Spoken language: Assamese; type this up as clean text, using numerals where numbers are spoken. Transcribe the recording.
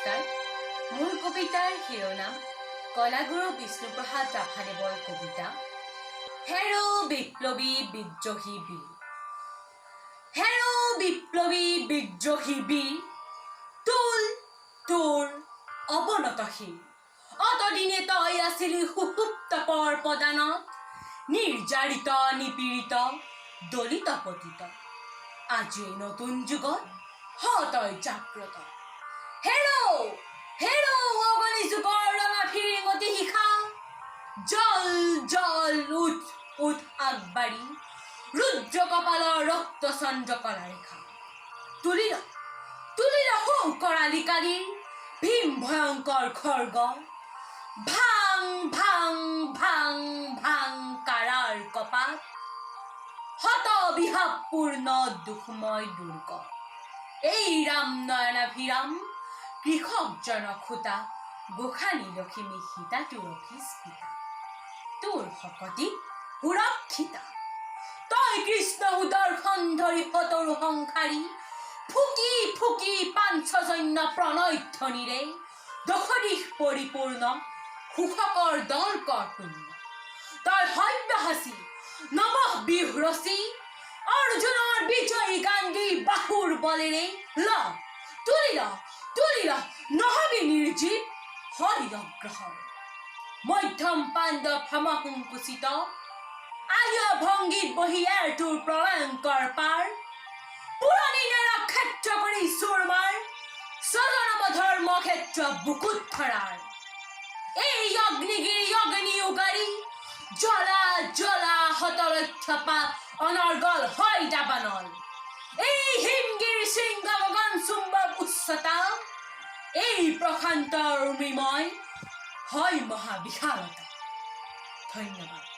নমস্কাৰ। মোৰ কবিতাৰ শিৰোনাম কলাগুৰু বিষ্ণুপ্ৰসাদ ৰাভাদেৱৰ কবিতা হেৰ বিপ্লৱী বিদ্ৰোহী বীৰ। হেৰ বিপ্লৱী বিদ্ৰোহী বীৰ, তোল তোৰ অৱনত শিৰ। অতদিনে তই আছিলি সুসুপ্ত পৰপদানত, নিৰ্যাৰিত নিপীড়িত দলিত পতিত। আজি নতুন যুগত তই জাগ্ৰত। হেৰ হেৰ অগণি যুগৰ ৰঙা ফিৰিঙতি শিখা, জল জল উঠ উঠ আগবাঢ়ি ৰুদ্ৰ কপালৰ ৰক্ত চন্দ্ৰকলা ৰেখা। তুলি ল সৌ কৰালি কালিৰ ভীম ভয়ংকৰ খৰ্গ, ভাং ভাং ভাং ভাং কাৰাৰ কপাত, হত বিভাৱপূৰ্ণ দুখময় দুৰ্গ। এই ৰাম নয়নাভিৰাম কৃষক জনসূতা, গোসানী লখিমী সীতা তোৰ অভিস্মিতা। তোৰ শকতি সুৰক্ষিতা, তই কৃষ্ণ সুদৰ্শন ধৰি সতৰু সংসাৰী, ফুকি ফুকি পাঞ্চজন্য প্ৰণয় ধ্বনিৰে দশদিশ পৰিপূৰ্ণ সুখকৰ দল কৰ শূন্য। তই সব্যসাচী নৱ বিহ ৰচি, অৰ্জুনৰ বিজয়ী গান্ধী বাহুৰ বলেৰে তুলি ল নহবি নিৰ্জীৱ হৰি অগ্ৰসৰ। মধ্যম পাণ্ডৱ সমসংকুচিত, আলিয় ভংগীত বহি তোৰ প্ৰলয়ংকৰ পাৰ। পুৰণি নেৰ ক্ষেত্ৰ কৰি চুৰমাৰ, স্বজনম ধৰ্ম ক্ষেত্ৰ বুকুত ধৰাৰ। এই অগ্নিগিৰি অগ্নি উগাৰি, জ্বলা জ্বলা হতলক্ষ্য পা অনৰ্গল হয় দাবানল। এই হিমগিৰ শৃংগ গগন চুম্বক উচ্চতা, এই প্ৰশান্ত মৃময় হয় মহাবিশালতা। ধন্যবাদ।